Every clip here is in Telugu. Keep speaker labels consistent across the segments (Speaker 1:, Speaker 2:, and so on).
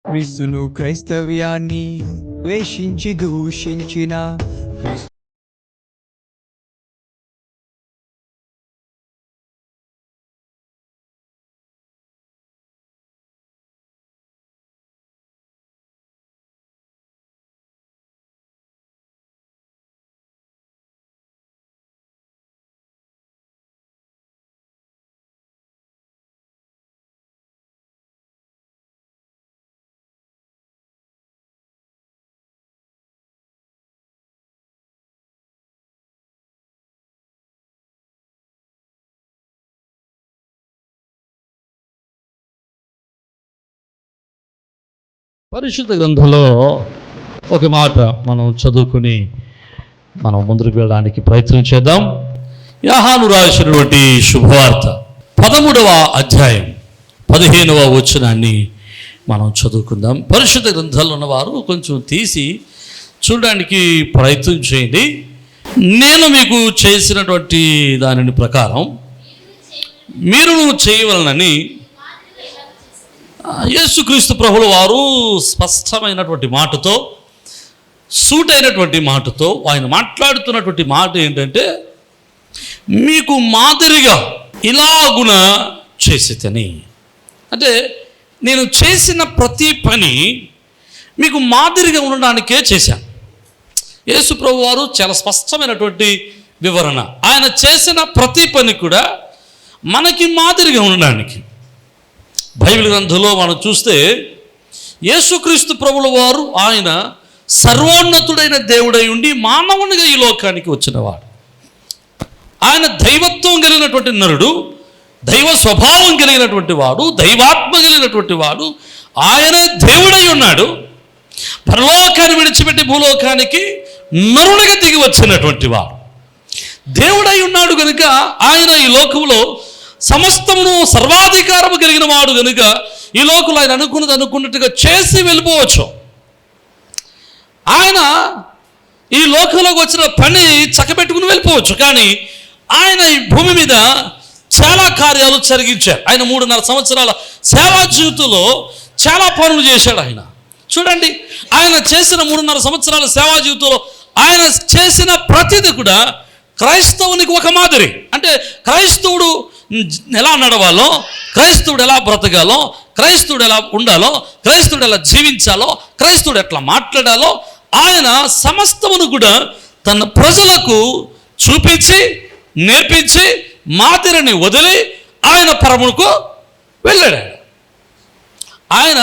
Speaker 1: క్రీస్తును క్రైస్తవ్యాన్ని ద్వేషించి దూషించిన
Speaker 2: పరిశుద్ధ గ్రంథంలో ఒక మాట మనం చదువుకుని మనం ముందుకు వెళ్ళడానికి ప్రయత్నం చేద్దాం. యోహాను రాసినటువంటి శుభవార్త 13వ అధ్యాయం 15వ వచనాన్ని మనం చదువుకుందాం. పరిశుద్ధ గ్రంథంలో ఉన్నవారు కొంచెం తీసి చూడడానికి ప్రయత్నం చేయండి. నేను మీకు చేసినటువంటి దానిని ప్రకారం మీరు చేయవలనని యేసుక్రీస్తు ప్రభుల వారు స్పష్టమైనటువంటి మాటతో, సూటైనటువంటి మాటతో ఆయన మాట్లాడుతున్నటువంటి మాట ఏంటంటే, మీకు మాదిరిగా ఇలాగున చేసేతని. అంటే నేను చేసిన ప్రతి పని మీకు మాదిరిగా ఉండడానికే చేశాను. యేసు ప్రభు వారు చాలా స్పష్టమైనటువంటి వివరణ. ఆయన చేసిన ప్రతి పని కూడా మనకి మాదిరిగా ఉండడానికి. బైబిల్ గ్రంథంలో మనం చూస్తే యేసుక్రీస్తు ప్రభుల వారు ఆయన సర్వోన్నతుడైన దేవుడై ఉండి మానవునిగా ఈ లోకానికి వచ్చినవాడు. ఆయన దైవత్వం కలిగినటువంటి నరుడు, దైవ స్వభావం కలిగినటువంటి వాడు, దైవాత్మ కలిగినటువంటి వాడు. ఆయనే దేవుడై ఉన్నాడు. పరలోకాన్ని విడిచిపెట్టి భూలోకానికి నరునిగా దిగి వచ్చినటువంటి వాడు దేవుడై ఉన్నాడు కనుక ఆయన ఈ లోకంలో సమస్తమును సర్వాధికారము కలిగిన వాడు కనుక ఈ లోకంలో ఆయన అనుకున్నట్టుగా చేసి వెళ్ళిపోవచ్చు. ఆయన ఈ లోకంలోకి వచ్చిన పని చక్కబెట్టుకుని వెళ్ళిపోవచ్చు. కానీ ఆయన ఈ భూమి మీద చాలా కార్యాలు జరిగించారు. ఆయన 3.5 సంవత్సరాల సేవా జీవితంలో చాలా పనులు చేశాడు. ఆయన చూడండి, ఆయన చేసిన 3.5 సంవత్సరాల సేవా జీవితంలో ఆయన చేసిన ప్రతిదీ కూడా క్రైస్తవునికి ఒక మాదిరి. అంటే క్రైస్తవుడు ఎలా నడవాలో, క్రైస్తవుడు ఎలా బ్రతకాలో, క్రైస్తవుడు ఎలా ఉండాలో, క్రైస్తవుడు ఎలా జీవించాలో, క్రైస్తవుడు ఎట్లా మాట్లాడాలో ఆయన సమస్తమును కూడా తన ప్రజలకు చూపించి నేర్పించి మాదిరిని వదిలి ఆయన పరమునకు వెళ్ళాడు. ఆయన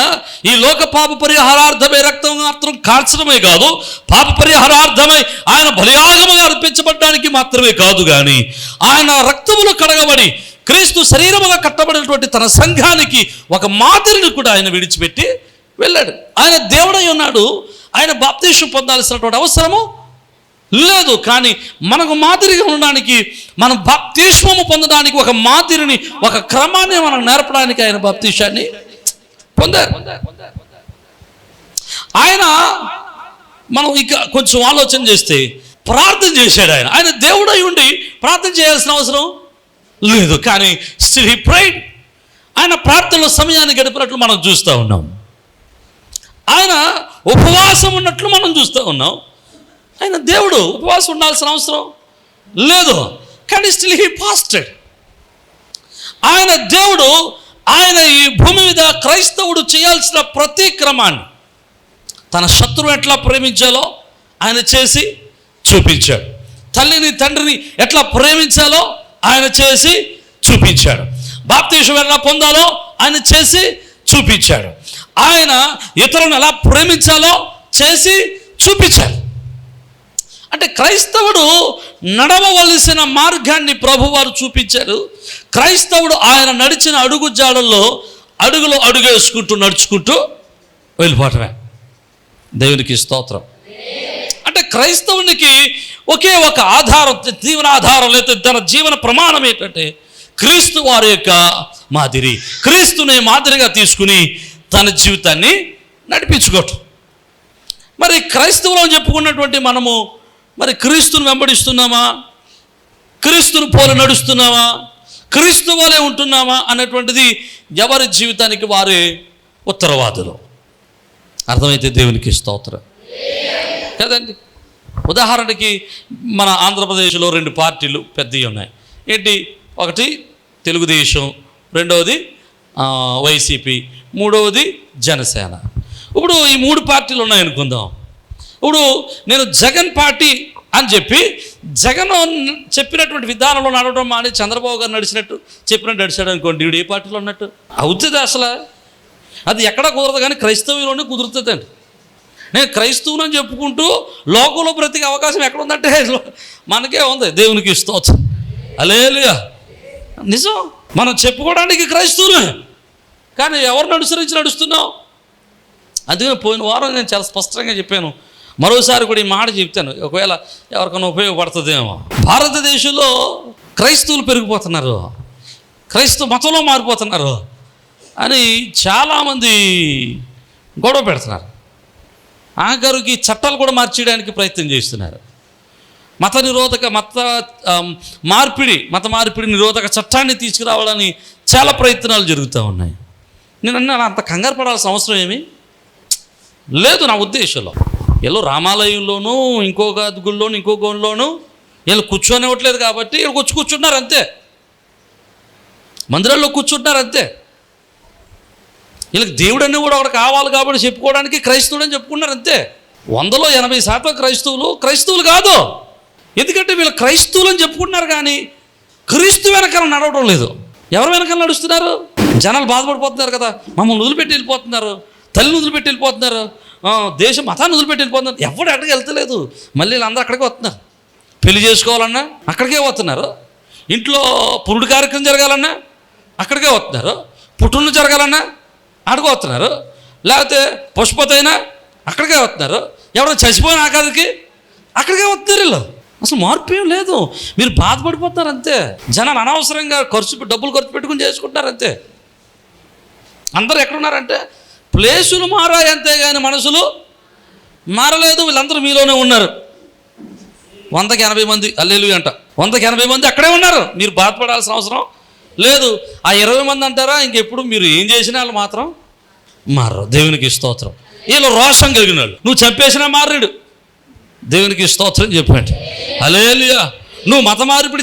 Speaker 2: ఈ లోక పాప పరిహారార్థమై రక్తం మాత్రం కాల్చడమే కాదు, పాప పరిహారార్థమై ఆయన బలియాగముగా అర్పించబడడానికి మాత్రమే కాదు, కానీ ఆయన రక్తములో కడగబడి క్రీస్తు శరీరముగా కట్టబడినటువంటి తన సంఘానికి ఒక మాదిరిని కూడా ఆయన విడిచిపెట్టి వెళ్ళాడు. ఆయన దేవుడై ఉన్నాడు. ఆయన బాప్తీసం పొందాల్సినటువంటి అవసరము లేదు. కానీ మనకు మాదిరిగా ఉండడానికి, మనం బాప్తీస్మము పొందడానికి ఒక మాదిరిని, ఒక క్రమాన్ని మనం నేర్పడానికి ఆయన బాప్తీసాన్ని పొందారు. ఆయన మనం ఇక కొంచెం ఆలోచన చేస్తే ప్రార్థన చేశాడు. ఆయన దేవుడై ఉండి ప్రార్థన చేయాల్సిన అవసరం లేదు, కానీ స్టిల్ హీ ప్రేడ్. ఆయన ప్రార్థనలో సమయాన్ని గడిపినట్లు మనం చూస్తూ ఉన్నాం. ఆయన ఉపవాసం ఉన్నట్లు మనం చూస్తూ ఉన్నాం. ఆయన దేవుడు, ఉపవాసం ఉండాల్సిన అవసరం లేదు, కానీ స్టిల్ హీ ఫాస్టెడ్. ఆయన దేవుడు. ఆయన ఈ భూమి మీద క్రైస్తవుడు చేయాల్సిన ప్రతి క్రమాన్ని, తన శత్రువు ఎట్లా ప్రేమించాలో ఆయన చేసి చూపించాడు. తల్లిని తండ్రిని ఎట్లా ప్రేమించాలో ఆయన చేసి చూపించాడు. బాప్తీసం ఎలా పొందాలో ఆయన చేసి చూపించాడు. ఆయన ఇతరులను ఎలా ప్రేమించాలో చేసి చూపించాడు. అంటే క్రైస్తవుడు నడవవలసిన మార్గాన్ని ప్రభువారు చూపించారు. క్రైస్తవుడు ఆయన నడిచిన అడుగు జాడల్లో అడుగులో అడుగేసుకుంటూ నడుచుకుంటూ వెళ్ళిపోవటమే. దేవునికి స్తోత్రం. అంటే క్రైస్తవునికి ఒకే ఒక ఆధారం, జీవన ఆధారం, లేదా తన జీవన ప్రమాణం ఏంటంటే క్రీస్తు వారి యొక్క మాదిరి. క్రీస్తునే మాదిరిగా తీసుకుని తన జీవితాన్ని నడిపించుకోవటం. మరి క్రైస్తవులు చెప్పుకున్నటువంటి మనము మరి క్రీస్తుని వెంబడిస్తున్నామా, క్రీస్తుని పోలి నడుస్తున్నామా, క్రీస్తు వలె ఉంటున్నామా అన్నటువంటిది ఎవరి జీవితానికి వారే ఉత్తరవాదులు. అర్థమైతే దేవునికి స్తోత్రం కదండి. ఉదాహరణకి మన ఆంధ్రప్రదేశ్లో 2 పార్టీలు పెద్దవి ఉన్నాయి. ఏంటి? ఒకటి తెలుగుదేశం, రెండవది వైసీపీ, మూడవది జనసేన. ఇప్పుడు ఈ 3 పార్టీలు ఉన్నాయనుకుందాం. ఇప్పుడు నేను జగన్ పార్టీ అని చెప్పి జగన్ చెప్పినటువంటి విధానంలో నడవడం మాని చంద్రబాబు గారు నడిచినట్టు చెప్పినట్టు నడిచాడు అనుకోండి, వీడు ఏ పార్టీలో ఉన్నట్టు అవుతుంది? అసలు అది ఎక్కడ కుదరదు, కానీ క్రైస్తవులోనే కుదురుతుందండి. నేను క్రైస్తవుని చెప్పుకుంటూ లోకంలో బ్రతికే అవకాశం ఎక్కడ ఉందంటే మనకే ఉంది. దేవునికి స్తోత్రం. హల్లెలూయా. నిజం, మనం చెప్పుకోవడానికి క్రైస్తవులే, కానీ ఎవరిని అనుసరించి నడుస్తున్నాం? అందుకని పోయిన వారం నేను చాలా స్పష్టంగా చెప్పాను, మరోసారి కూడా ఈ మాట చెప్తాను, ఒకవేళ ఎవరికైనా ఉపయోగపడుతుందేమో. భారతదేశంలో క్రైస్తవులు పెరిగిపోతున్నారు, క్రైస్తవ మతంలో మారిపోతున్నారు అని చాలామంది గొడవ పెడుతున్నారు. ఆఖరికి చట్టాలు కూడా మార్చేయడానికి ప్రయత్నం చేస్తున్నారు. మత మార్పిడి నిరోధక చట్టాన్ని తీసుకురావాలని చాలా ప్రయత్నాలు జరుగుతూ ఉన్నాయి. నేను అన్నా అంత కంగారు పడాల్సిన అవసరం ఏమీ లేదు నా ఉద్దేశంలో. వీళ్ళు రామాలయంలోనూ ఇంకొక గుళ్ళోను ఇంకో గుళ్ళోనూ వీళ్ళు కూర్చొనివ్వట్లేదు కాబట్టి వీళ్ళు కూర్చున్నారు అంతే, మందిరాల్లో కూర్చుంటున్నారు అంతే. వీళ్ళకి దేవుడు అన్నీ కూడా ఒకటి కావాలి కాబట్టి చెప్పుకోవడానికి క్రైస్తవుడు అని చెప్పుకున్నారు అంతే. 100లో 80% క్రైస్తవులు కాదు. ఎందుకంటే వీళ్ళు క్రైస్తవులు అని చెప్పుకుంటున్నారు కానీ క్రీస్తు వెనకాల నడవడం లేదు. ఎవరు వెనకాల నడుస్తున్నారు? జనాలు బాధపడిపోతున్నారు కదా, మమ్మల్ని వదిలిపెట్టి వెళ్ళిపోతున్నారు, తల్లిని వదిలిపెట్టి వెళ్ళిపోతున్నారు, దేశం మతాన్ని వదిలిపెట్టి వెళ్ళిపోతున్నారు. ఎవరు ఎక్కడికి వెళ్తలేదు, మళ్ళీ వీళ్ళందరూ అక్కడికే వస్తున్నారు. పెళ్లి చేసుకోవాలన్నా అక్కడికే వస్తున్నారు, ఇంట్లో పురుడు కార్యక్రమం జరగాలన్నా అక్కడికే వస్తున్నారు, పుట్టిన జరగాలన్నా అక్కడికి వస్తున్నారు, లేకపోతే పుష్పతైనా అక్కడికే వస్తున్నారు, ఎవరైనా చచ్చిపోయిన ఆఖరికి అక్కడికే వస్తున్నారు. వీళ్ళు అసలు మార్పు ఏం లేదు, మీరు బాధపడిపోతున్నారు అంతే. జనాలు అనవసరంగా డబ్బులు ఖర్చు పెట్టుకుని చేసుకుంటున్నారు అంతే. అందరూ ఎక్కడున్నారంటే ప్లేసులు మారాయి అంతే కానీ మనసులు మారలేదు. వీళ్ళందరూ మీలోనే ఉన్నారు. 100కి 80 మంది హల్లెలూయా అంట, 100కి 80 మంది అక్కడే ఉన్నారు. మీరు బాధపడాల్సిన అవసరం లేదు. ఆ 20 మంది అంటారా ఇంకెప్పుడు మీరు ఏం చేసినా వాళ్ళు మాత్రం మారరు. దేవునికి స్తోత్రం. వీళ్ళు రోషం కలిగిన వాళ్ళు, నువ్వు చంపేసినా మారడు. దేవునికి స్తోత్రం చెప్పండి. హల్లెలూయా. నువ్వు మత మార్పిడి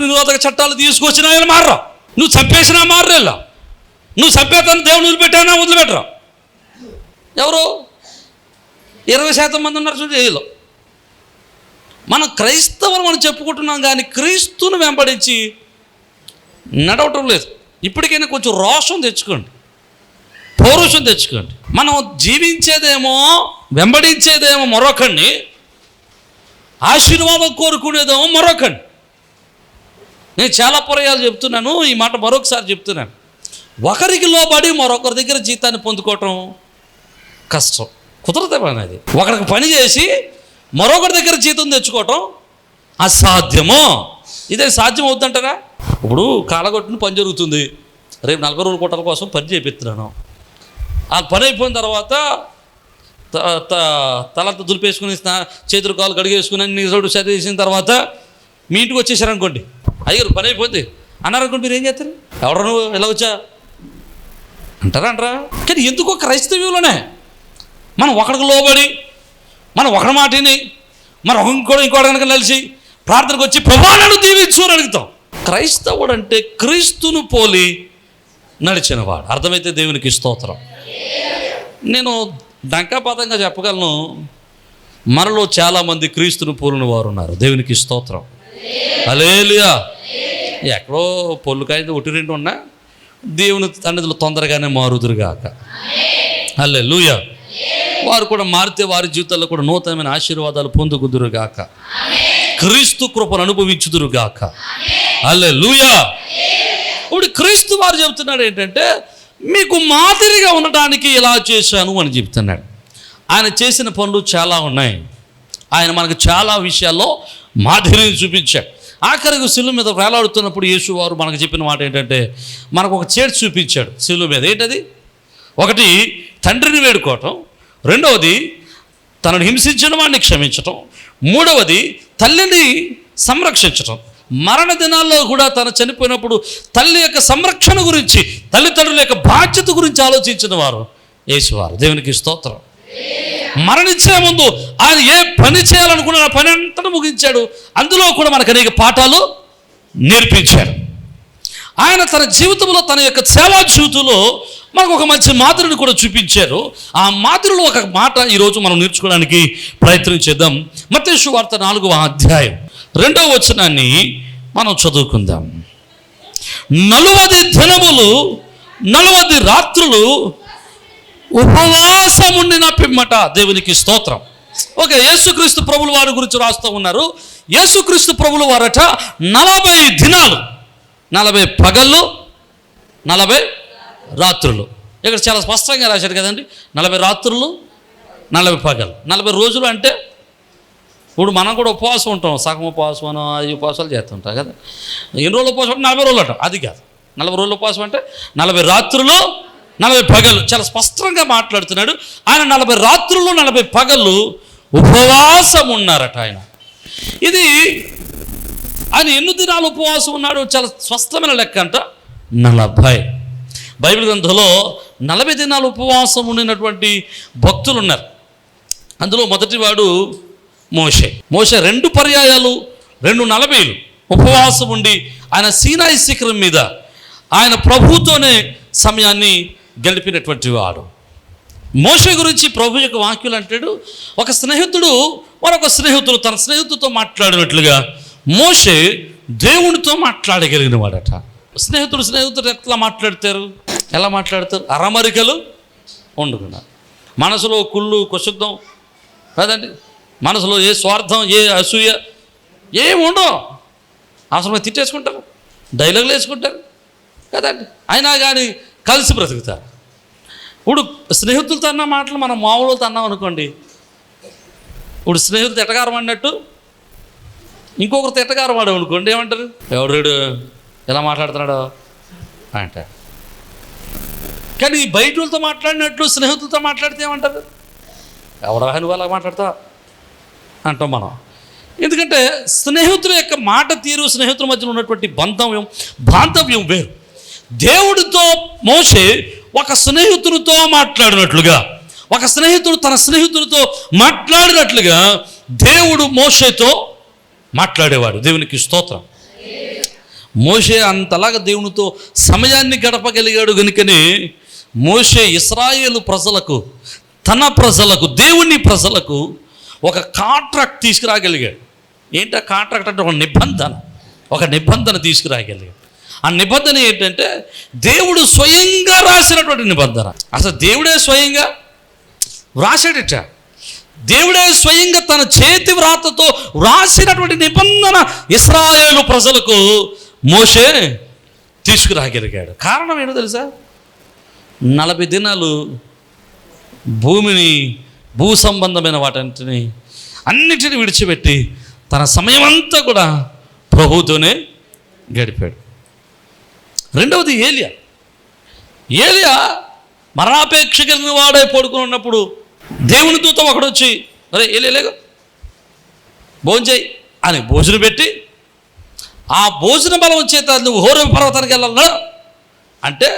Speaker 2: నిరోధక చట్టాలు తీసుకొచ్చినా వీళ్ళు మారరు. నువ్వు చంపేసినా మారరు. నువ్వు చంపేతాను దేవుని వదిలిపెట్టానా వదిలిపెట్టరు. ఎవరు 20% మంది ఉన్నారు చూడండి వీళ్ళు. మనం క్రైస్తవులు మనం చెప్పుకుంటున్నాం కానీ క్రీస్తుని వెంబడించి నడవటం లేదు. ఇప్పటికైనా కొంచెం రోషం తెచ్చుకోండి, పౌరుషం తెచ్చుకోండి. మనం జీవించేదేమో వెంబడించేదేమో మరొకడిని, ఆశీర్వాదం కోరుకునేదేమో మరొకడిని. నేను చాలా పర్యాలు చెప్తున్నాను, ఈ మాట మరొకసారి చెప్తున్నాను. ఒకరికి లోబడి మరొకరి దగ్గర జీతాన్ని పొందుకోవటం కష్టం, కుదరదు అనేది. ఒకరికి పని చేసి మరొకరి దగ్గర జీతం తెచ్చుకోవటం అసాధ్యమో. ఇదే సాధ్యం అవుతుంటారా? ఇప్పుడు కాలగొట్టిన పని జరుగుతుంది, రేపు 40 రోజుల పూటల కోసం పని చేపిస్తున్నాను. ఆ పని అయిపోయిన తర్వాత తలంతా దులిపేసుకుని చేతులు కాలు కడిగేసుకుని నీరు చదివేసిన తర్వాత మీ ఇంటికి వచ్చేసారనుకోండి, అయ్యారు పని అయిపోయింది అన్నారనుకోండి, మీరు ఏం చేస్తారు? ఎవరు నువ్వు ఎలా వచ్చా అంటారా? కానీ ఎందుకో క్రైస్తవ్యంలోనే మనం ఒకడికి లోబడి, మనం ఒకడి మాటని మనం ఇంకోటి కనుక కలిసి ప్రార్థనకు వచ్చి ప్రభువును దీవించు అని అడుగుతాం. క్రైస్తవుడు అంటే క్రీస్తును పోలి నడిచినవాడు. అర్థమైతే దేవునికి స్తోత్రం. నేను డంకాపాతంగా చెప్పగలను, మనలో చాలామంది క్రీస్తును పోలిన వారు ఉన్నారు. దేవునికి స్తోత్రం. హల్లెలూయా. ఎక్కడో పొల్లుకాయ 1-2 ఉన్నా దేవుని సన్నిధిలో తొందరగానే మారుదురుగాక. హల్లెలూయా. వారు కూడా మారితే వారి జీవితాల్లో కూడా నూతనమైన ఆశీర్వాదాలు పొందుకుదురుగాక, క్రీస్తు కృపను అనుభవించుదురుగాక. హల్లెలూయా. ఇప్పుడు క్రీస్తు వారు చెబుతున్నాడు ఏంటంటే, మీకు మాదిరిగా ఉండటానికి ఇలా చేశాను అని చెప్తున్నాడు. ఆయన చేసిన పనులు చాలా ఉన్నాయి. ఆయన మనకు చాలా విషయాల్లో మాదిరిని చూపించాడు. ఆఖరికి శిలువ మీద వేలాడుతున్నప్పుడు యేసు వారు మనకు చెప్పిన మాట ఏంటంటే, మనకు ఒక చేటు చూపించాడు శిలువ మీద. ఏంటది? ఒకటి తండ్రిని వేడుకోవటం, రెండవది తనను హింసించిన వాడిని క్షమించటం, మూడవది తల్లిని సంరక్షించటం. మరణ దినాల్లో కూడా తను చనిపోయినప్పుడు తల్లి యొక్క సంరక్షణ గురించి, తల్లిదండ్రుల యొక్క బాధ్యత గురించి ఆలోచించిన వారు యేసువారు. దేవునికి స్తోత్రం. మరణించే ముందు ఆయన ఏ పని చేయాలనుకున్న ఆ పని అంతా ముగించాడు. అందులో కూడా మనకు అనేక పాఠాలు నేర్పించాడు. ఆయన తన జీవితంలో, తన యొక్క సేవా జీవితంలో మనకు ఒక మంచి మాదిరిని కూడా చూపించారు. ఆ మాదిరిలో ఒక మాట ఈరోజు మనం నేర్చుకోవడానికి ప్రయత్నం చేద్దాం. మత్తయి సువార్త 4వ అధ్యాయం 2వ వచనాన్ని మనం చదువుకుందాం. 40 దినములు 40 రాత్రులు ఉపవాసం ఉండిన పిమ్మట, దేవునికి స్తోత్రం. ఓకే, యేసుక్రీస్తు ప్రభుల వారి గురించి రాస్తూ ఉన్నారు. యేసుక్రీస్తు ప్రభుల వారట 40 దినాలు, 40 పగళ్ళు, 40 రాత్రులు. ఇక్కడ చాలా స్పష్టంగా రాశాడు కదండి. 40 రాత్రులు, 40 పగలు, 40 రోజులు. అంటే ఇప్పుడు మనం కూడా ఉపవాసం ఉంటాం, సగం ఉపవాసం, 5 ఉపవాసాలు చేస్తుంటాం కదా. ఎన్ని రోజులు ఉపవాసం అంటే 40 రోజులు అంటాం. అది కాదు, 40 రోజులు ఉపవాసం అంటే 40 రాత్రులు, 40 పగలు. చాలా స్పష్టంగా మాట్లాడుతున్నాడు. ఆయన 40 రాత్రులు, 40 పగలు ఉపవాసం ఉన్నారట. ఆయన ఎన్ని దినాలు ఉపవాసం ఉన్నాడు? చాలా స్పష్టమైన లెక్క అంట, 40. బైబిల్ గ్రంథంలో 40 దినాలు ఉపవాసం ఉండినటువంటి భక్తులు ఉన్నారు. అందులో మొదటివాడు మోషే. 2 పర్యాయాలు, 2 40 ఉపవాసం ఉండి ఆయన సీనాయి శిఖరం మీద ఆయన ప్రభుతోనే సమయాన్ని గడిపినటువంటి వాడు. మోషే గురించి ప్రభు యొక్క వాక్యులు అంటాడు, ఒక స్నేహితుడు మరొక స్నేహితుడు తన స్నేహితుడితో మాట్లాడినట్లుగా మోషే దేవునితో మాట్లాడగలిగిన వాడట. స్నేహితుడు ఎలా మాట్లాడతారు? అరమరికలు వండుకున్నారు. మనసులో కుళ్ళు కుశుద్ధం కాదండి, మనసులో ఏ స్వార్థం, ఏ అసూయ ఏమి ఉండవు. అవసరమే తిట్టేసుకుంటారు, డైలాగులు వేసుకుంటారు కదండి. అయినా కానీ కలిసి బ్రతుకుతారు. ఇప్పుడు స్నేహితులతో అన్న మాటలు మనం మామూలుతో అన్నాం అనుకోండి, ఇప్పుడు స్నేహితులు ఎటగారం అన్నట్టు ఇంకొకరితో ఎటగారం వాడు అనుకోండి, ఏమంటారు? ఎవడు ఎలా మాట్లాడుతున్నాడో అంటారు. కానీ బయట వాళ్ళతో మాట్లాడినట్లు స్నేహితులతో మాట్లాడితే ఏమంటారు? ఎవడా నువ్వు అలా మాట్లాడతా అంటాం మనం. ఎందుకంటే స్నేహితుల యొక్క మాట తీరు, స్నేహితుల మధ్యలో ఉన్నటువంటి బాంధవ్యం వేరు. దేవుడితో మోషే ఒక స్నేహితుడితో మాట్లాడినట్లుగా, ఒక స్నేహితుడు తన స్నేహితుడితో మాట్లాడినట్లుగా దేవుడు మోషేతో మాట్లాడేవాడు. దేవునికి స్తోత్రం. మోషే అంతలాగా దేవునితో సమయాన్ని గడపగలిగాడు కనుకనే మోషే ఇశ్రాయేలు ప్రజలకు, తన ప్రజలకు, దేవుని ప్రజలకు ఒక కాంట్రాక్ట్ తీసుకురాగలిగాడు. ఏంటి ఆ కాంట్రాక్ట్ అంటే? ఒక నిబంధన తీసుకురాగలిగాడు. ఆ నిబంధన ఏంటంటే దేవుడు స్వయంగా రాసినటువంటి నిబంధన. అసలు దేవుడే స్వయంగా రాశాడట. దేవుడే స్వయంగా తన చేతి వ్రాతతో రాసినటువంటి నిబంధన ఇశ్రాయేలు ప్రజలకు మోషే తీసుకురాగలిగాడు. కారణం ఏంటో తెలుసా? 40 దినాలు భూ సంబంధమైన అన్నిటిని విడిచిపెట్టి తన సమయం అంతా కూడా ప్రభువుతోనే గడిపాడు. రెండవది ఏలియా మరణాపేక్ష కలిగిన వాడే పడుకుని ఉన్నప్పుడు దేవుని దూత ఒకడు వచ్చి, అరే ఏలియా భోంచేయి అని భోజనం పెట్టి, ఆ భోజన బలం చేత నువ్వు హోరేబు పర్వతానికి వెళ్ళాలన్నా అంటే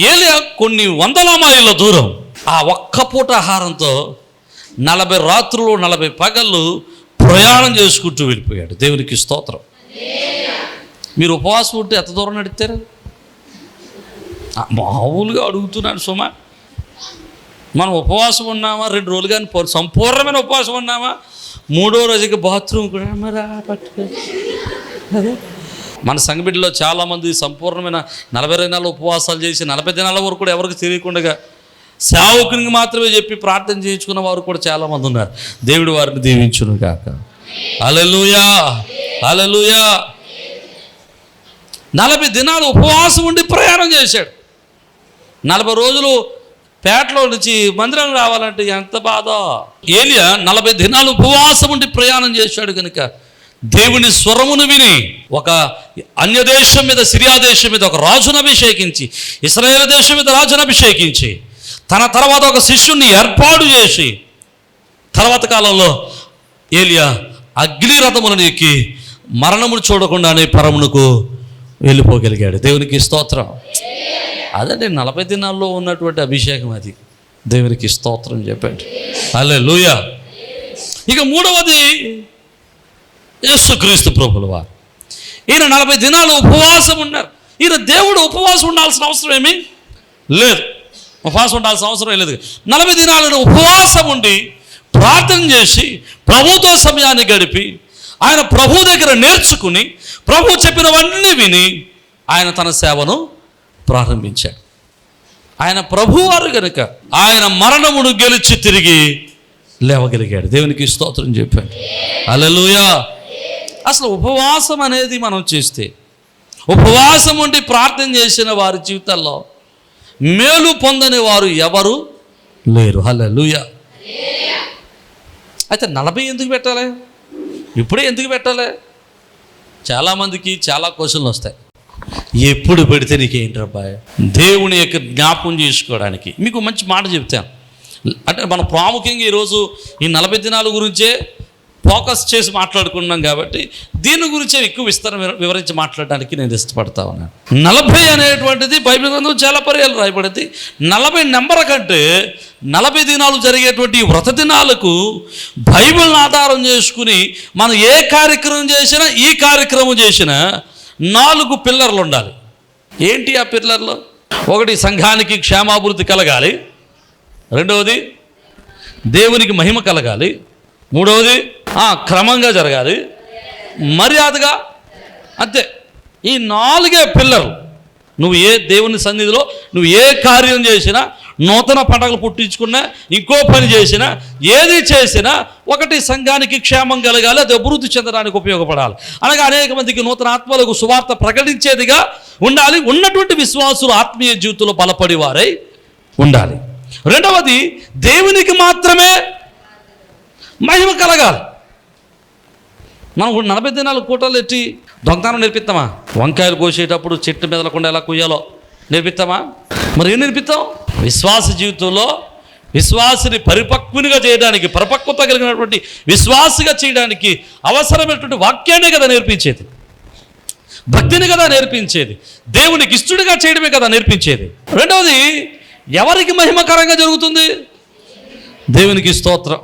Speaker 2: ఏలియా కొన్ని 100 మైళ్ళ దూరం ఆ ఒక్క పూట ఆహారంతో 40 రాత్రులు 40 పగళ్ళు ప్రయాణం చేసుకుంటూ వెళ్ళిపోయాడు. దేవునికి స్తోత్రం. మీరు ఉపవాసం ఉంటే ఎంత దూరం నడుస్తారు? మామూలుగా అడుగుతున్నాడు సుమా. మనం ఉపవాసం ఉన్నామా 2 రోజులు కానీ సంపూర్ణమైన ఉపవాసం ఉన్నామా? 3వ రోజుకి బాత్రూమ్ కూడా మరి పట్టుకో. మన సంఘబిడ్డలో చాలామంది సంపూర్ణమైన 40 దినాలు ఉపవాసాలు చేసి 40 దినాల వరకు కూడా ఎవరికి తెలియకుండా సేవకునికి మాత్రమే చెప్పి ప్రార్థన చేయించుకున్న వారు కూడా చాలామంది ఉన్నారు. దేవుడు వారిని దీవించును గాక. హల్లెలూయా, హల్లెలూయా. 40 దినాలు ఉపవాసం ఉండి ప్రయాణం చేశాడు. 40 రోజులు పేటలో నుంచి మందిరం రావాలంటే ఎంత బాధ. ఏలియా 40 దినాలు ఉపవాసం ఉండి ప్రయాణం చేశాడు కనుక దేవుని స్వరమును విని ఒక అన్యదేశం మీద, సిరియా దేశం మీద ఒక రాజును అభిషేకించి, ఇశ్రాయేలు దేశం మీద రాజును అభిషేకించి, తన తర్వాత ఒక శిష్యుణ్ణి ఏర్పాటు చేసి, తర్వాత కాలంలో ఏలియా అగ్ని రథములను ఎక్కి మరణమును చూడకుండానే పరమునకు వెళ్ళిపోగలిగాడు. దేవునికి స్తోత్రం. అదండి 40 దినాల్లో ఉన్నటువంటి అభిషేకం, అది దేవునికి స్తోత్రం చెప్పండి. హల్లెలూయా. ఇక మూడవది యేసుక్రీస్తు ప్రభుల వారు. ఈయన 40 దినాలు ఉపవాసం ఉన్నారు. ఈయన దేవుడు ఉపవాసం ఉండాల్సిన అవసరం ఏమీ లేదు, ఉపవాసం ఉండాల్సిన అవసరం లేదు. 40 దినాలను ఉపవాసం ఉండి ప్రార్థన చేసి ప్రభుతో సమయాన్ని గడిపి ఆయన ప్రభు దగ్గర నేర్చుకుని ప్రభు చెప్పినవన్నీ విని ఆయన తన సేవను ప్రారంభించాడు. ఆయన ప్రభువారు గనుక ఆయన మరణమును గెలిచి తిరిగి లేవగలిగాడు. దేవునికి స్తోత్రం చెప్పాడు. హల్లెలూయా. అసలు ఉపవాసం అనేది మనం చేస్తే, ఉపవాసం ఉండి ప్రార్థన చేసిన వారి జీవితాల్లో మేలు పొందని వారు ఎవరు లేరు. హల్లెలూయా. అయితే 40 ఎందుకు పెట్టాలి, ఇప్పుడే ఎందుకు పెట్టాలి? చాలామందికి చాలా క్వశ్చన్లు వస్తాయి. ఎప్పుడు పెడితే నీకేంటబ్బాయి? దేవుని యొక్క జ్ఞాపకం చేసుకోవడానికి మీకు మంచి మాట చెప్తాను. అంటే మనం ప్రాముఖ్యంగా ఈరోజు ఈ 40 దినాల గురించే ఫోకస్ చేసి మాట్లాడుకున్నాం కాబట్టి దీని గురించే ఎక్కువ వివరించి మాట్లాడడానికి నేను ఇష్టపడతా ఉన్నాను. 40 అనేటువంటిది బైబిల్ గ్రంథం చాలా పర్యాలు రాయబడింది. 40 నెంబర్ కంటే 40 దినాలు జరిగేటువంటి వ్రత దినాలకు బైబిల్ని ఆధారం చేసుకుని మనం ఏ కార్యక్రమం చేసినా, ఈ కార్యక్రమం చేసినా 4 పిల్లర్లు ఉండాలి. ఏంటి ఆ పిల్లర్లు? ఒకటి, సంఘానికి క్షేమాభివృద్ధి కలగాలి. రెండవది, దేవునికి మహిమ కలగాలి. మూడవది, క్రమంగా జరగాలి, మర్యాదగా. అంతే. ఈ 4 పిల్లర్లు. నువ్వు ఏ దేవుని సన్నిధిలో నువ్వు ఏ కార్యం చేసినా, నూతన పండగలు పుట్టించుకున్నా, ఇంకో పని చేసినా, ఏది చేసినా, ఒకటి సంఘానికి క్షేమం కలగాలి, అది అభివృద్ధి చెందడానికి ఉపయోగపడాలి. అనగా అనేక మందికి నూతన ఆత్మలకు సువార్త ప్రకటించేదిగా ఉండాలి. ఉన్నటువంటి విశ్వాసులు ఆత్మీయ జీవితంలో బలపడి వారై ఉండాలి. రెండవది, దేవునికి మాత్రమే మహిమ కలగాలి. మనం 40 దినాలు కూటలు ఎట్టి దొంగతనం నేర్పిస్తామా? వంకాయలు కోసేటప్పుడు చెట్టు మెదలకుండా ఎలా కొయ్యాలో నేర్పిస్తామా? మరి ఏం నేర్పిస్తాం? విశ్వాస జీవితంలో విశ్వాసిని పరిపక్వునిగా చేయడానికి, పరిపక్వత కలిగినటువంటి విశ్వాసిగా చేయడానికి అవసరమైనటువంటి వాక్యాన్ని కదా నేర్పించేది, భక్తిని కదా నేర్పించేది, దేవునికి ఇష్టడుగా చేయడమే కదా నేర్పించేది. రెండవది, ఎవరికి మహిమకరంగా జరుగుతుంది? దేవునికి స్తోత్రం.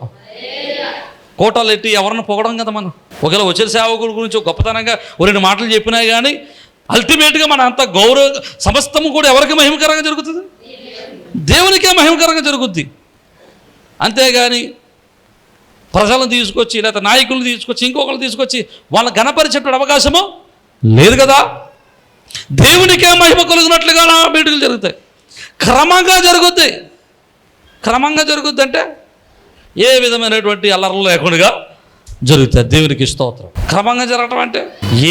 Speaker 2: కోటలు ఎట్టి ఎవరిని పొగడం కదా మనం. ఒకవేళ వచ్చే సేవకుల గురించి గొప్పతనంగా 2 మాటలు చెప్పినా కానీ అల్టిమేట్గా మన అంత గౌరవ సమస్తము కూడా ఎవరికి మహిమకరంగా జరుగుతుంది? దేవునికే మహిమకరంగా జరుగుద్ది. అంతేగాని ప్రజలను తీసుకొచ్చి లేదా నాయకులను తీసుకొచ్చి ఇంకొకరు తీసుకొచ్చి వాళ్ళ ఘనపరిచేటువంటి అవకాశము లేదు కదా. దేవునికే మహిమ కలుగునట్లుగా నా మీటింగులు జరుగుతాయి. క్రమంగా జరుగుద్ది. క్రమంగా జరుగుద్ది అంటే ఏ విధమైనటువంటి అల్లర్లు లేకుండా జరుగుతుంది. దేవునికి స్తోత్రం. క్రమంగా జరగటం అంటే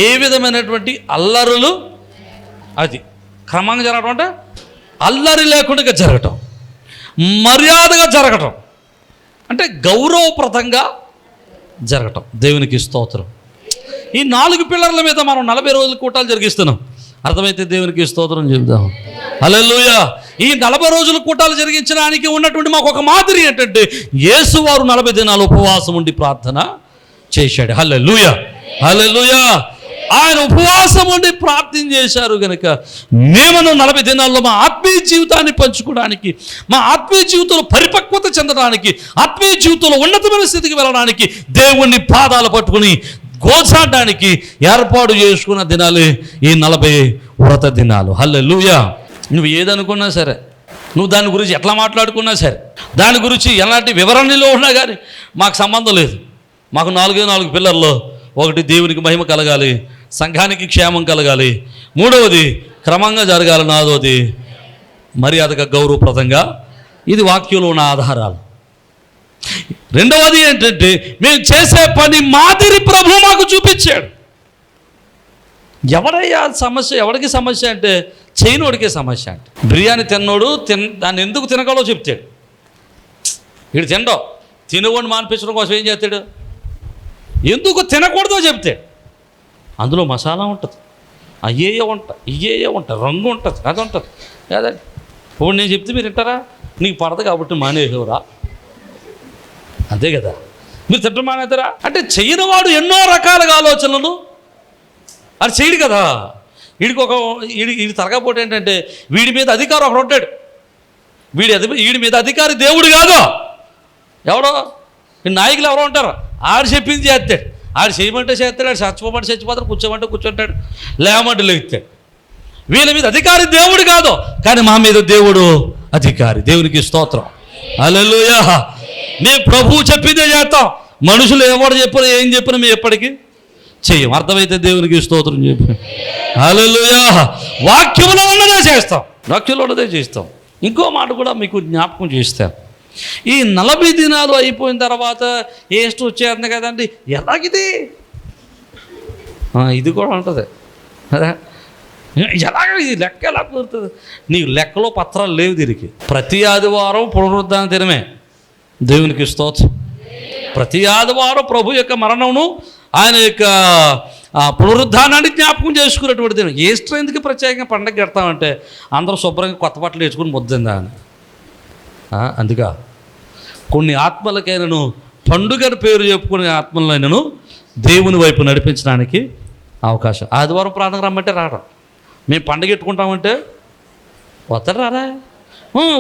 Speaker 2: ఏ విధమైనటువంటి అల్లరులు, అది క్రమంగా జరగటం అంటే అల్లరి లేకుండా జరగటం, మర్యాదగా జరగటం, అంటే గౌరవప్రదంగా జరగటం. దేవునికి స్తోత్రం. ఈ 4 పిల్లర్ల మీద మనం 40 రోజుల కూటాలు జరిగిస్తున్నాం. అర్థమైతే దేవునికి స్తోత్రం చెబుదాం. హల్లెలూయా. ఈ 40 రోజుల కూటాలు జరిగించడానికి ఉన్నటువంటి మాకు ఒక మాదిరి ఏంటంటే, యేసు వారు 40 దినాలు ఉపవాసం ఉండి ప్రార్థన చేశాడు. హల్లెలూయా, హల్లెలూయా. ఆయన ఉపవాసం ఉండి ప్రార్థన చేశారు కనుక మేము 40 దినాల్లో మా ఆత్మీయ జీవితాన్ని పంచుకోవడానికి, మా ఆత్మీయ జీవితంలో పరిపక్వత చెందడానికి, ఆత్మీయ జీవితంలో ఉన్నతమైన స్థితికి వెళ్ళడానికి, దేవుణ్ణి పాదాలు పట్టుకుని గోచాడడానికి ఏర్పాటు చేసుకున్న దినాలే ఈ 40 వ్రత దినాలు. హల్లెలూయా. నువ్వు ఏదనుకున్నా సరే, నువ్వు దాని గురించి ఎట్లా మాట్లాడుకున్నా సరే, దాని గురించి ఎలాంటి వివరణలో ఉన్నా కానీ మాకు సంబంధం లేదు. మాకు 4 పిల్లర్లో, ఒకటి దేవునికి మహిమ కలగాలి, సంఘానికి క్షేమం కలగాలి, మూడవది క్రమంగా జరగాలి, నాలుగవది మర్యాదగా గౌరవప్రదంగా. ఇది వాక్యంలో ఉన్న ఆధారాలు. రెండవది ఏంటంటే, మేము చేసే పని మాదిరి ప్రభు మాకు చూపించాడు. ఎవడయ్యా సమస్య? ఎవరికి సమస్య అంటే చేయనోడికే సమస్య. అంటే బిర్యానీ తిన్నోడు దాన్ని ఎందుకు తినగలో చెప్తాడు. వీడు తినడో తినవాడిని మానిపించడం కోసం ఏం చేస్తాడు? ఎందుకు తినకూడదో చెప్తాడు. అందులో మసాలా ఉంటుంది, అయ్యేయే ఉంటాయి, ఇయ్యేయే ఉంటాయి, రంగు ఉంటుంది, అది ఉంటుంది కాదండి. ఇప్పుడు నేను చెప్తే మీరు వింటారా? నీకు పడదు కాబట్టి మానేసేవరా, అంతే కదా. మీరు తింటం మానేతారా? అంటే చేయనివాడు ఎన్నో రకాలుగా ఆలోచనలు అది చేయడు కదా. వీడి తరగపోటు ఏంటంటే వీడి మీద అధికారం ఒకడు ఉంటాడు. వీడి మీద అధికారి దేవుడు కాదు, ఎవడో ఈ నాయకులు ఎవరో ఉంటారు. ఆడు చెప్పింది చేస్తాడు, ఆడు చేయమంటే చేస్తాడు, ఆడు చచ్చిపోమంటే చచ్చిపోతాడు, కూర్చోమంటే కూర్చుంటాడు, లేమంటే లేస్తాడు. వీళ్ళ మీద అధికారి దేవుడు కాదు, కానీ మా మీద దేవుడు అధికారి. దేవునికి స్తోత్రం, హల్లెలూయా. మేము ప్రభువు చెప్పిందే చేస్తాం, మనుషులు ఎవరు చెప్పినా ఏం చెప్పినా మేము ఎప్పటికీ చెయ్యం. అర్థమైతే దేవునికి స్తోత్రం చెప్పి, హల్లెలూయా. వాక్యంలో ఉన్నదే చేస్తాం, వాక్యంలో ఉన్నదే చేస్తాం. ఇంకో మాట కూడా మీకు జ్ఞాపకం చేస్తాను. ఈ 40 దినాలు అయిపోయిన తర్వాత ఏస్ట్ వచ్చేస్తుంది కదండి, ఎలాగిది ఇది కూడా ఉంటుంది కదా, ఎలాగ ఇది లెక్క ఎలా కుదురుతుంది? నీ లెక్కలో పత్రాలు లేవు దీనికి. ప్రతి ఆదివారం పునరుద్ధాన దినమే, దేవునికి స్తోత్రం. ప్రతి ఆదివారం ప్రభు యొక్క మరణమును, ఆయన యొక్క పునరుద్ధానాన్ని జ్ఞాపకం చేసుకునేటువంటి దినం. ఈస్టర్ ఎందుకు ప్రత్యేకంగా పండగ పెడతామంటే అందరూ శుభ్రంగా కొత్త బట్టలు వేసుకుని ముద్దిందా అని. అందుగా కొన్ని ఆత్మలకైనను పండుగని పేరు చెప్పుకునే ఆత్మలైనను దేవుని వైపు నడిపించడానికి అవకాశం. ఆదివారం ప్రార్థన రమ్మంటే రావడం, మేము పండుగ పెట్టుకుంటామంటే వస్తాడు రారా,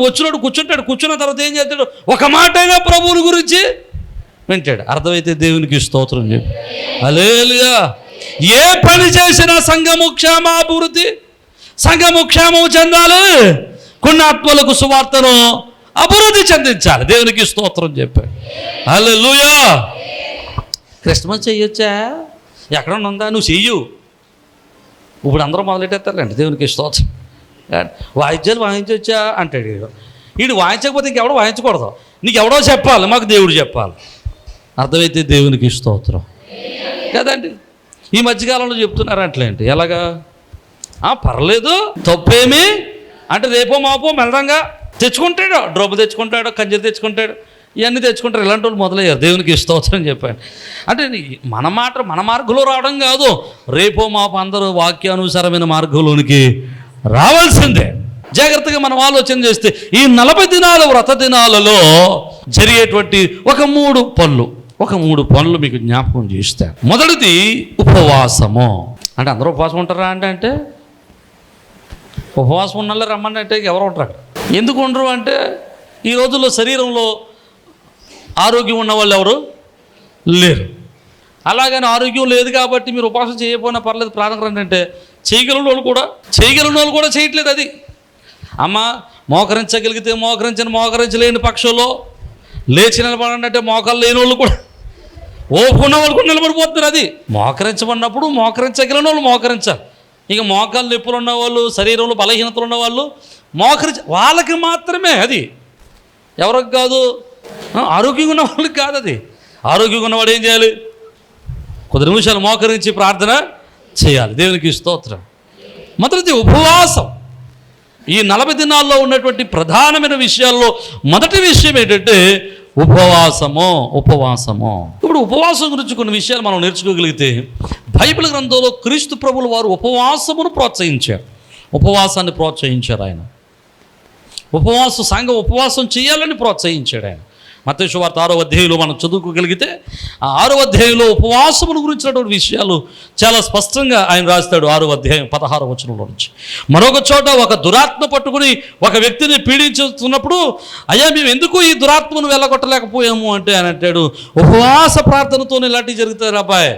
Speaker 2: వచ్చినాడు కూర్చుంటాడు, కూర్చున్న తర్వాత ఏం చేస్తాడు, ఒక మాట అయినా ప్రభువుని గురించి వింటాడు. అర్థమైతే దేవునికి స్తోత్రం చెప్పి, హల్లెలూయా. ఏ పని చేసినా సంఘము క్షేమాభివృద్ధి, సంఘము క్షేమం చెందాలి, కొన్ని ఆత్మలకు సువార్తను అభివృద్ధి చెందించాలి. దేవునికి స్తోత్రం చెప్పాడు, హల్లెలూయా. క్రిస్మస్ చెయ్యొచ్చా? ఎక్కడ ఉందా? నువ్వు చెయ్యు. ఇప్పుడు అందరూ మొదలెట్టేస్తారండి. దేవునికి స్తోత్రం. వాయిద్యాలు వాయించవచ్చా అంటాడు వీడు. వాయించకపోతే ఇంకెవడో వాయించకూడదు, నీకు ఎవడో చెప్పాలి, మాకు దేవుడు చెప్పాలి. అర్థమైతే దేవునికి స్తోత్రం కదండి. ఈ మధ్యకాలంలో చెప్తున్నారు అట్లేంటి, ఎలాగా పర్లేదు తప్పేమి అంటే రేపో మాపో మెల్లడంగా తెచ్చుకుంటాడు, డ్రబ్బు తెచ్చుకుంటాడు, కంజరి తెచ్చుకుంటాడు, ఇవన్నీ తెచ్చుకుంటారు. ఇలాంటి వాళ్ళు మొదలయ్యారు. దేవునికి స్తోత్రం చెప్పాను. అంటే మన మార్గంలో రావడం కాదు, రేపో మాపో అందరూ వాక్యానుసారమైన మార్గంలోనికి రావాల్సిందే. జాగ్రత్తగా మనం ఆలోచన చేస్తే ఈ 40 దినాల వ్రత దినాలలో జరిగేటువంటి ఒక మూడు పనులు మీకు జ్ఞాపకం చేస్తాను. మొదటిది ఉపవాసము. అంటే అందరూ ఉపవాసం ఉంటారా అంటే ఉపవాసం ఉన్న రమ్మని అంటే ఎవరు ఉంటారు? ఎందుకు ఉండరు అంటే ఈ రోజుల్లో శరీరంలో ఆరోగ్యం ఉన్న వాళ్ళు ఎవరు లేరు. అలాగని ఆరోగ్యం లేదు కాబట్టి మీరు ఉపవాసం చేయకపోయినా పర్లేదు, ప్రార్థన రండి అంటే చేయగలిగిన వాళ్ళు కూడా చేయట్లేదు. అది అమ్మ మోకరించగలిగితే మోకరించలేని పక్షంలో లేచి నిలబడండి అంటే మోకాలు లేని వాళ్ళు కూడా, ఓపుకున్న వాళ్ళు కూడా నిలబడిపోతున్నారు. అది మోకరించబడినప్పుడు మోకరించగలిగిన వాళ్ళు మోకరించాలి. ఇక మోకాలు నొప్పులు ఉన్నవాళ్ళు, శరీరంలో బలహీనతలు ఉన్నవాళ్ళు వాళ్ళకి మాత్రమే. అది ఎవరికి కాదు, ఆరోగ్యంగా ఉన్న వాళ్ళకి కాదు. అది ఆరోగ్యంగా ఉన్నవాడు ఏం చేయాలి? కొద్ది నిమిషాలు మోకరించి ప్రార్థన చేయాలి. దేవునికి స్తోత్రం. మొదటిది ఉపవాసం. ఈ 40 దినాల్లో ఉన్నటువంటి ప్రధానమైన విషయాల్లో మొదటి విషయం ఏంటంటే ఉపవాసము. ఇప్పుడు ఉపవాసం గురించి కొన్ని విషయాలు మనం నేర్చుకోగలిగితే, బైబిల్ గ్రంథంలో క్రీస్తు ప్రభువుల వారు ఉపవాసమును ప్రోత్సహించారు, ఉపవాసాన్ని ప్రోత్సహించారు. ఆయన సంఘం ఉపవాసం చేయాలని ప్రోత్సహించాడు ఆయన. మత్తయి సువార్త 6వ అధ్యాయంలో మనం చదువుకోగలిగితే ఆ 6వ అధ్యాయంలో ఉపవాసమును గురించినటువంటి విషయాలు చాలా స్పష్టంగా ఆయన రాస్తాడు. 6వ అధ్యాయం 16వ వచనంలో నుంచి. మరొక చోట ఒక దురాత్మ పట్టుకుని ఒక వ్యక్తిని పీడించుతున్నప్పుడు, అయ్యా మేము ఎందుకు ఈ దురాత్మను వెళ్ళగొట్టలేకపోయాము అంటే ఆయన అంటాడు, ఉపవాస ప్రార్థనతో ఇలాంటివి జరుగుతాయి అబ్బాయి.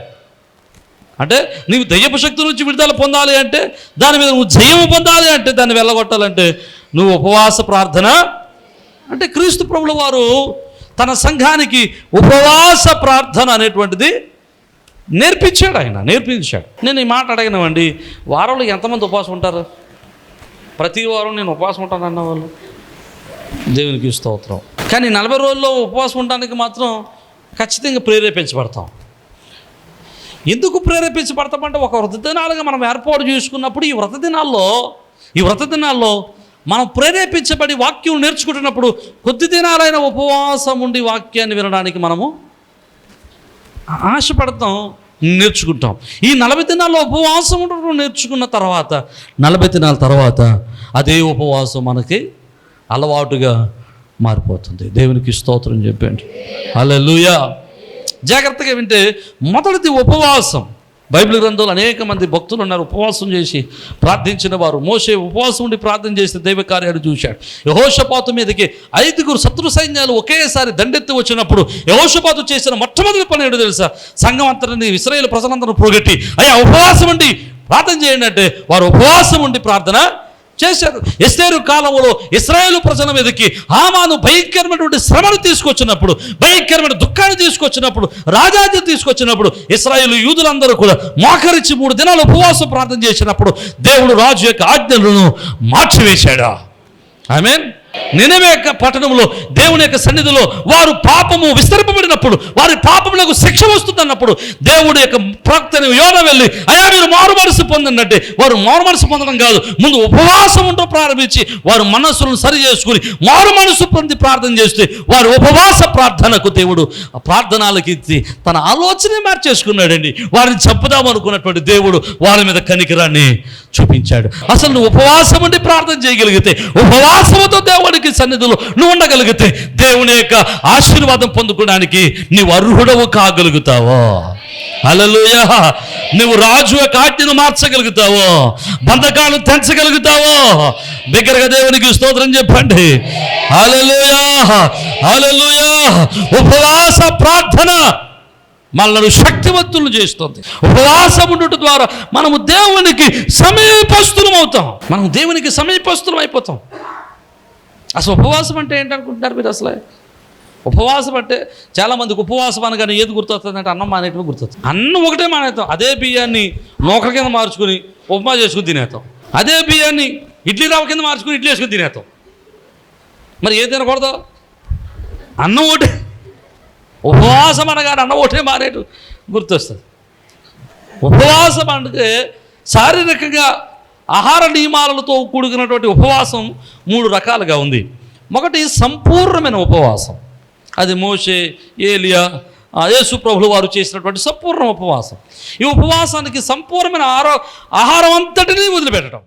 Speaker 2: అంటే నీవు దయ్యపు శక్తి నుంచి విడుదల పొందాలి అంటే, దాని మీద నువ్వు జయము పొందాలి అంటే, దాన్ని వెళ్ళగొట్టాలంటే నువ్వు ఉపవాస ప్రార్థన అంటే క్రీస్తు ప్రభువుల వారు తన సంఘానికి ఉపవాస ప్రార్థన అనేటువంటిది నేర్పించాడు. నేను ఈ మాట అడిగినామండి, వారంలో ఎంతమంది ఉపవాసం ఉంటారు? ప్రతి వారం నేను ఉపవాసం ఉంటాను అన్న వాళ్ళు దేవునికి స్తోత్రం. కానీ 40 రోజుల్లో ఉపవాసం ఉండడానికి మాత్రం ఖచ్చితంగా ప్రేరేపించబడతాం. ఎందుకు ప్రేరేపించబడతామంటే ఒక వ్రత దినాలుగా మనం ఏర్పాటు చేసుకున్నప్పుడు ఈ వ్రత దినాల్లో మనం ప్రేరేపించబడి వాక్యం నేర్చుకుంటున్నప్పుడు కొద్ది దినాలైన ఉపవాసం ఉండి వాక్యాన్ని వినడానికి మనము ఆశపడతాం, నేర్చుకుంటాం. ఈ 40 దినాల్లో ఉపవాసం ఉండడం నేర్చుకున్న తర్వాత 40 దినాల తర్వాత అదే ఉపవాసం మనకి అలవాటుగా మారిపోతుంది. దేవునికి స్తోత్రం చెప్పండి, హల్లెలూయా. జాగ్రత్తగా వింటే మొదటిది ఉపవాసం. బైబిల్ గ్రంథంలో అనేక మంది భక్తులు ఉన్నారు, ఉపవాసం చేసి ప్రార్థించిన వారు. మోషే ఉపవాసం ఉండి ప్రార్థన చేస్తే దైవ కార్యాలు చూశాడు. యెహోషాపాతు మీదకి 5 శత్రు సైన్యాలు ఒకేసారి దండెత్తి వచ్చినప్పుడు యెహోషాపాతు చేసిన మొట్టమొదటి పని ఏంటో తెలుసా? సంఘం అంతటిని, ఇశ్రాయేలు ప్రజలందరూ పోగొట్టి అయ్యా ఉపవాసం ఉండి ప్రార్థన చేయండి అంటే వారు ఉపవాసం ఉండి ప్రార్థన చేశారు. ఎస్తేరు కాలంలో ఇశ్రాయేలు ప్రజల మీదకి హామాను భయంకరమైనటువంటి శ్రమను తీసుకొచ్చినప్పుడు, భయంకరమైన దుఃఖాన్ని తీసుకొచ్చినప్పుడు, రాజాజ్యం తీసుకొచ్చినప్పుడు ఇశ్రాయేలు యూదులందరూ కూడా మోకరించి 3 దినాలు ఉపవాసం ప్రార్థన చేసినప్పుడు దేవుడు రాజు యొక్క ఆజ్ఞలను మార్చివేశాడు. ఆమేన్. నినవే పట్టణంలో దేవుని యొక్క సన్నిధిలో వారు పాపము విస్తరింపబడినప్పుడు, వారి పాపములకు శిక్ష వస్తుందన్నప్పుడు దేవుడి యొక్క ప్రవక్తని యోనా వెళ్ళి అయ్యా మీరు మారు మనసు పొందండి. వారు మారు మనసు పొందడం కాదు, ముందు ఉపవాసం ఉంటూ ప్రారంభించి వారు మనస్సులను సరి చేసుకుని మారు మనసు పొంది ప్రార్థన చేస్తే వారి ఉపవాస ప్రార్థనకు దేవుడు ఆ ప్రార్థనలకి తన ఆలోచనే మార్చేసుకున్నాడండి. వారిని చంపుదామనుకున్నటువంటి దేవుడు వారి మీద కనికరాన్ని చూపించాడు. అసలు నువ్వు ఉపవాసం ఉండి ప్రార్థన చేయగలిగితే, ఉపవాసంతో దేవునికి సన్నిధిలో నువ్వు ఉండగలిగితే దేవుని యొక్క ఆశీర్వాదం పొందుకోవడానికి నీవు అర్హుడవు కాగలుగుతావో. హల్లెలూయా. నువ్వు రాజు యొక్క ఆజ్ఞను మార్చగలుగుతావో, బంధకాలను తెంచగలుగుతావో. బిగ్గరగా దేవునికి స్తోత్రం చెప్పండి. హల్లెలూయా, హల్లెలూయా. ఉపవాస ప్రార్థన మనల్ని శక్తివంతులు చేస్తుంది. ఉపవాసం ఉండటం ద్వారా మనము దేవునికి సమీపస్తులం అవుతాం. మనం దేవునికి సమీపస్తులం అయిపోతాం. అసలు ఉపవాసం అంటే ఏంటనుకుంటున్నారు మీరు? అసలు ఉపవాసం అంటే చాలామందికి ఉపవాసం అనగానే ఏది గుర్తొస్తుందంటే అన్నం మానేయటం గుర్తొస్తుంది. అన్నం ఒకటే మానేస్తాం. అదే బియ్యాన్ని నూకల కింద మార్చుకుని ఉప్మా చేసుకుని తినేస్తాం. అదే బియ్యాన్ని ఇడ్లీ రవ్వ కింద మార్చుకుని ఇడ్లీ వేసుకుని తినేస్తాం. మరి ఏది తినకూడదు? అన్నం ఒకటే. ఉపవాసం అనగానే అన్నం ఒకటే మానేటు గుర్తొస్తుంది. ఉపవాసం అంటే శారీరకంగా ఆహార నియమాలతో కూడుకున్నటువంటి ఉపవాసం 3 రకాలుగా ఉంది. ఒకటి సంపూర్ణమైన ఉపవాసం, అది మోషే, ఏలియా, యేసు ప్రభులు వారు చేసినటువంటి సంపూర్ణ ఉపవాసం. ఈ ఉపవాసానికి సంపూర్ణమైన ఆహారం అంతటినీ వదిలిపెట్టడం.